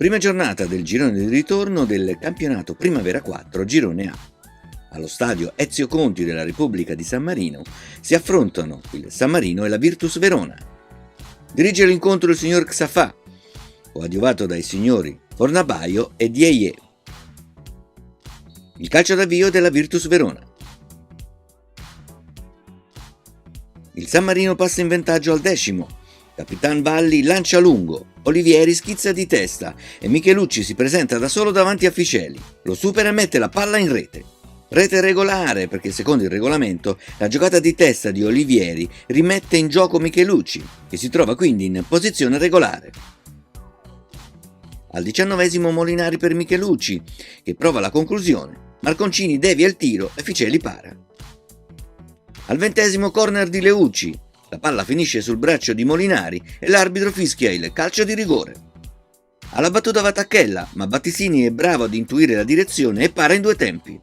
Prima giornata del girone di ritorno del campionato Primavera 4 Girone A. Allo stadio Ezio Conti della Repubblica di San Marino si affrontano il San Marino e la Virtus Verona. Dirige l'incontro il signor Xafà, coadiuvato dai signori Fornabaio e Dieye. Il calcio d'avvio della Virtus Verona. Il San Marino passa in vantaggio al 10°. Capitan Valli lancia lungo, Olivieri schizza di testa e Michelucci si presenta da solo davanti a Ficeli. Lo supera e mette la palla in rete. Rete regolare perché secondo il regolamento la giocata di testa di Olivieri rimette in gioco Michelucci, che si trova quindi in posizione regolare. Al 19° Molinari per Michelucci, che prova la conclusione. Marconcini devia il tiro e Ficeli para. Al 20° corner di Leucci. La palla finisce sul braccio di Molinari e l'arbitro fischia il calcio di rigore. Alla battuta va Tacchella, ma Battisini è bravo ad intuire la direzione e para in 2 tempi.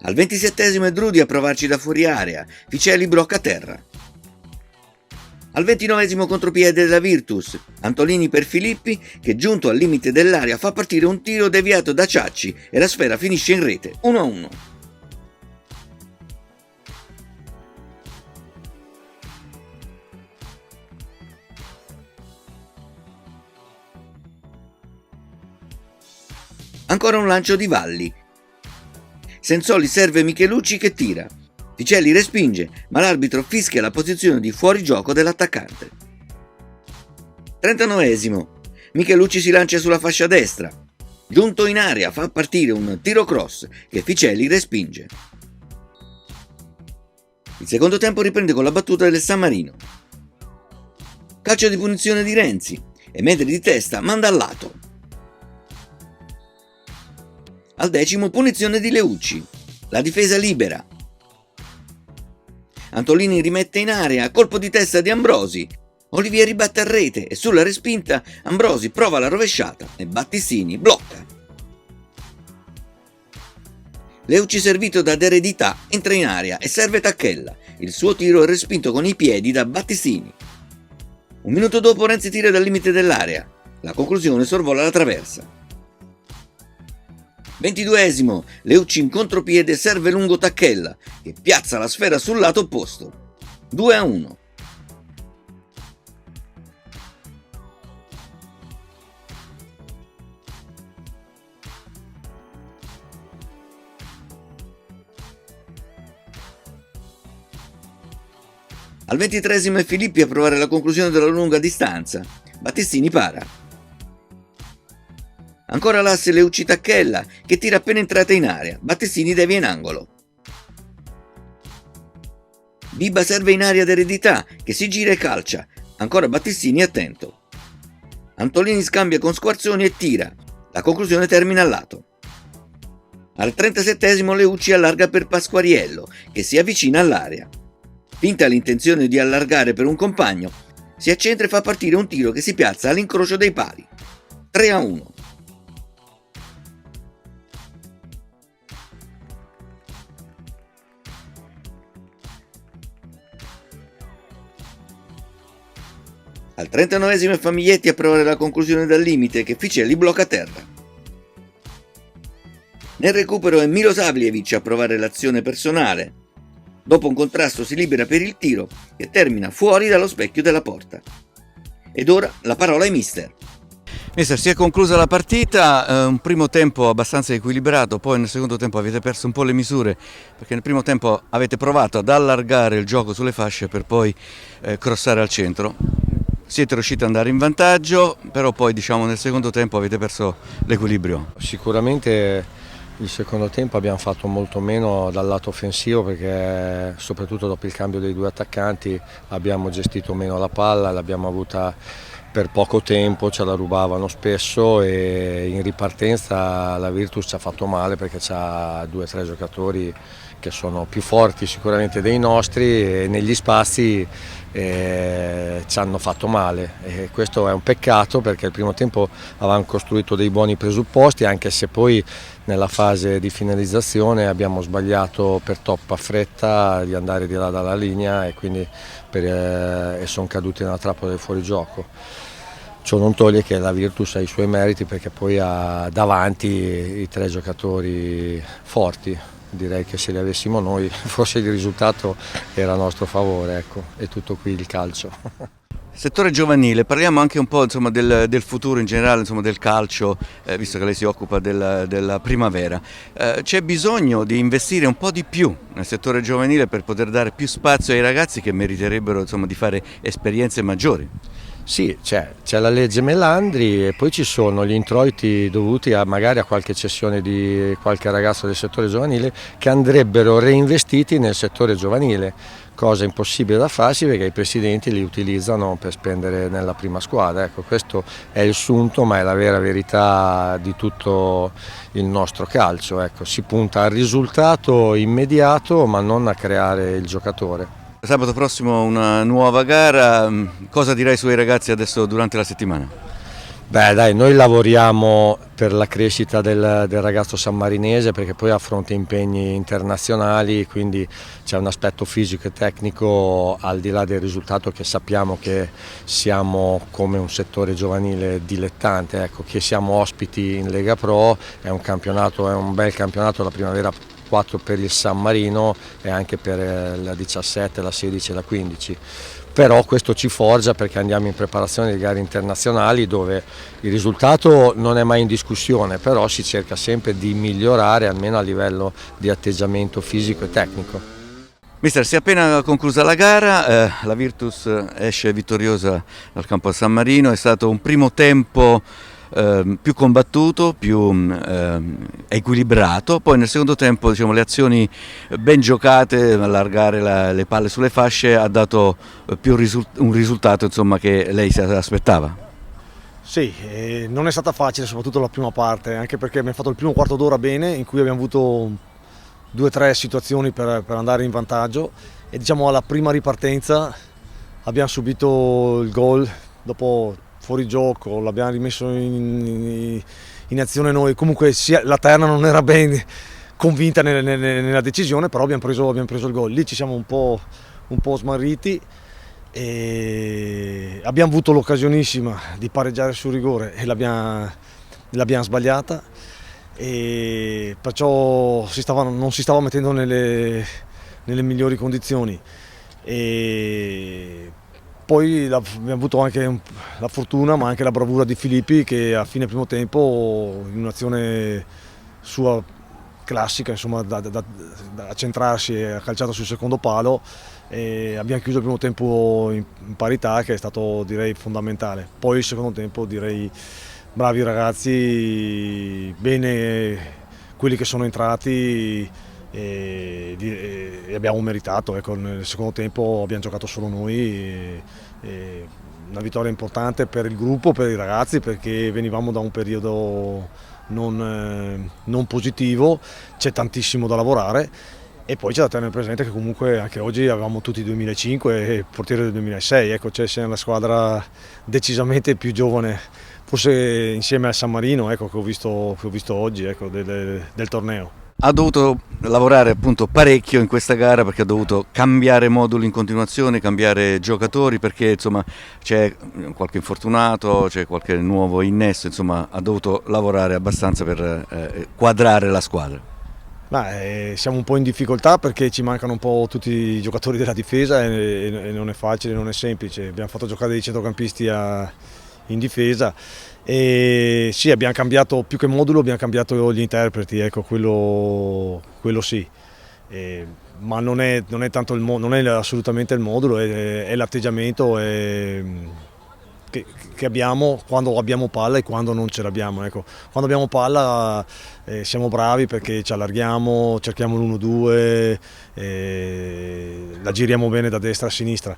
Al 27° è Drudi a provarci da fuori area, Ficeli blocca a terra. Al 29° contropiede della Virtus, Antolini per Filippi che giunto al limite dell'area fa partire un tiro deviato da Ciacci e la sfera finisce in rete, 1-1. Ancora un lancio di Valli. Sensoli serve Michelucci che tira. Ficeli respinge, ma l'arbitro fischia la posizione di fuorigioco dell'attaccante. 39°. Michelucci si lancia sulla fascia destra. Giunto in area fa partire un tiro cross che Ficeli respinge. Il secondo tempo riprende con la battuta del San Marino. Calcio di punizione di Renzi e Medri di testa manda al lato. Al 10° punizione di Leucci. La difesa libera. Antolini rimette in area, colpo di testa di Ambrosi. Olivieri batte a rete e sulla respinta Ambrosi prova la rovesciata e Battistini blocca. Leucci servito da D'Eredità entra in area e serve Tacchella. Il suo tiro è respinto con i piedi da Battistini. Un minuto dopo Renzi tira dal limite dell'area. La conclusione sorvola la traversa. 22°, Leucci in contropiede serve lungo Tacchella, che piazza la sfera sul lato opposto. 2-1. Al 23° è Filippi a provare la conclusione della lunga distanza. Battistini para. Ancora l'asse Leucci Tacchella, che tira appena entrata in area. Battistini devia in angolo. Biba serve in area d'Eredità, che si gira e calcia. Ancora Battistini attento. Antolini scambia con Squarzoni e tira. La conclusione termina al lato. Al 37° Leucci allarga per Pasquariello, che si avvicina all'area. Finta l'intenzione di allargare per un compagno, si accentra e fa partire un tiro che si piazza all'incrocio dei pali. 3-1. Al 39° è Famiglietti a provare la conclusione dal limite che Ficeli blocca a terra. Nel recupero è Milosavljevic a provare l'azione personale. Dopo un contrasto si libera per il tiro che termina fuori dallo specchio della porta. Ed ora la parola ai mister. Mister, si è conclusa la partita, un primo tempo abbastanza equilibrato, poi nel secondo tempo avete perso un po' le misure perché nel primo tempo avete provato ad allargare il gioco sulle fasce per poi crossare al centro. Siete riusciti ad andare in vantaggio, però poi nel secondo tempo avete perso l'equilibrio. Sicuramente il secondo tempo abbiamo fatto molto meno dal lato offensivo perché soprattutto dopo il cambio dei 2 attaccanti abbiamo gestito meno la palla, l'abbiamo avuta per poco tempo, ce la rubavano spesso e in ripartenza la Virtus ci ha fatto male perché ha 2 o 3 giocatori che sono più forti sicuramente dei nostri, e negli spazi ci hanno fatto male, e questo è un peccato perché il primo tempo avevamo costruito dei buoni presupposti, anche se poi nella fase di finalizzazione abbiamo sbagliato per troppa fretta di andare di là dalla linea e quindi sono caduti nella trappola del fuorigioco. Ciò non toglie che la Virtus ha i suoi meriti perché poi ha davanti i 3 giocatori forti. Direi che se li avessimo noi forse il risultato era a nostro favore, ecco, è tutto qui il calcio. Settore giovanile, parliamo anche un po' insomma, del futuro in generale, insomma, del calcio, visto che lei si occupa della primavera. C'è bisogno di investire un po' di più nel settore giovanile per poter dare più spazio ai ragazzi che meriterebbero insomma, di fare esperienze maggiori? Sì, c'è la legge Melandri e poi ci sono gli introiti dovuti magari a qualche cessione di qualche ragazzo del settore giovanile che andrebbero reinvestiti nel settore giovanile, cosa impossibile da farsi perché i presidenti li utilizzano per spendere nella prima squadra. Ecco, questo è il sunto, ma è la vera verità di tutto il nostro calcio. Ecco, si punta al risultato immediato ma non a creare il giocatore. Sabato prossimo una nuova gara, cosa direi sui ragazzi adesso durante la settimana? Beh dai, noi lavoriamo per la crescita del ragazzo sammarinese perché poi affronta impegni internazionali, quindi c'è un aspetto fisico e tecnico al di là del risultato che sappiamo che siamo come un settore giovanile dilettante, ecco, che siamo ospiti in Lega Pro, è un bel campionato la primavera 4 per il San Marino e anche per la 17, la 16 e la 15. Però questo ci forgia perché andiamo in preparazione di gare internazionali dove il risultato non è mai in discussione, però si cerca sempre di migliorare almeno a livello di atteggiamento fisico e tecnico. Mister, si è appena conclusa la gara, la Virtus esce vittoriosa dal campo San Marino, è stato un primo tempo più combattuto, più equilibrato, poi nel secondo tempo diciamo, le azioni ben giocate, allargare le palle sulle fasce ha dato più un risultato insomma, che lei si aspettava. Sì, non è stata facile soprattutto la prima parte, anche perché abbiamo fatto il primo quarto d'ora bene in cui abbiamo avuto 2 o 3 situazioni per andare in vantaggio e diciamo alla prima ripartenza abbiamo subito il gol dopo fuori gioco, l'abbiamo rimesso in azione noi, comunque la Terna non era ben convinta nella decisione, però abbiamo preso il gol, lì ci siamo un po' smarriti e abbiamo avuto l'occasionissima di pareggiare sul rigore e l'abbiamo sbagliata e perciò non si stava mettendo nelle migliori condizioni. E poi abbiamo avuto anche la fortuna ma anche la bravura di Filippi che a fine primo tempo in un'azione sua classica insomma, da centrarsi e ha calciato sul secondo palo e abbiamo chiuso il primo tempo in parità che è stato direi fondamentale. Poi il secondo tempo direi bravi ragazzi, bene quelli che sono entrati e abbiamo meritato, ecco, nel secondo tempo abbiamo giocato solo noi e una vittoria importante per il gruppo, per i ragazzi perché venivamo da un periodo non positivo, c'è tantissimo da lavorare e poi c'è da tenere presente che comunque anche oggi avevamo tutti 2005 e il portiere del 2006, ecco, siamo la squadra decisamente più giovane, forse insieme al San Marino, ecco, che ho visto oggi, ecco, del torneo. Ha dovuto lavorare appunto parecchio in questa gara perché ha dovuto cambiare moduli in continuazione, cambiare giocatori perché insomma c'è qualche infortunato, c'è qualche nuovo innesto, insomma ha dovuto lavorare abbastanza per quadrare la squadra. Siamo un po' in difficoltà perché ci mancano un po' tutti i giocatori della difesa e non è facile, non è semplice. Abbiamo fatto giocare dei centrocampisti in difesa e sì, abbiamo cambiato più che modulo, abbiamo cambiato gli interpreti, ecco, quello sì. Ma non è tanto non è assolutamente il modulo, è l'atteggiamento che abbiamo quando abbiamo palla e quando non ce l'abbiamo. Ecco. Quando abbiamo palla siamo bravi perché ci allarghiamo, cerchiamo l'1-2, la giriamo bene da destra a sinistra.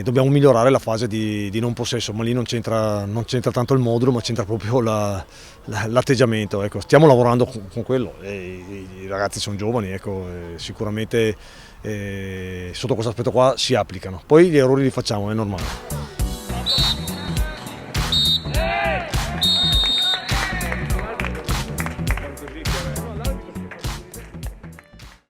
Dobbiamo migliorare la fase di non possesso, ma lì non c'entra tanto il modulo, ma c'entra proprio l'atteggiamento. Ecco. Stiamo lavorando con quello, i ragazzi sono giovani, ecco, sicuramente sotto questo aspetto qua si applicano. Poi gli errori li facciamo, è normale.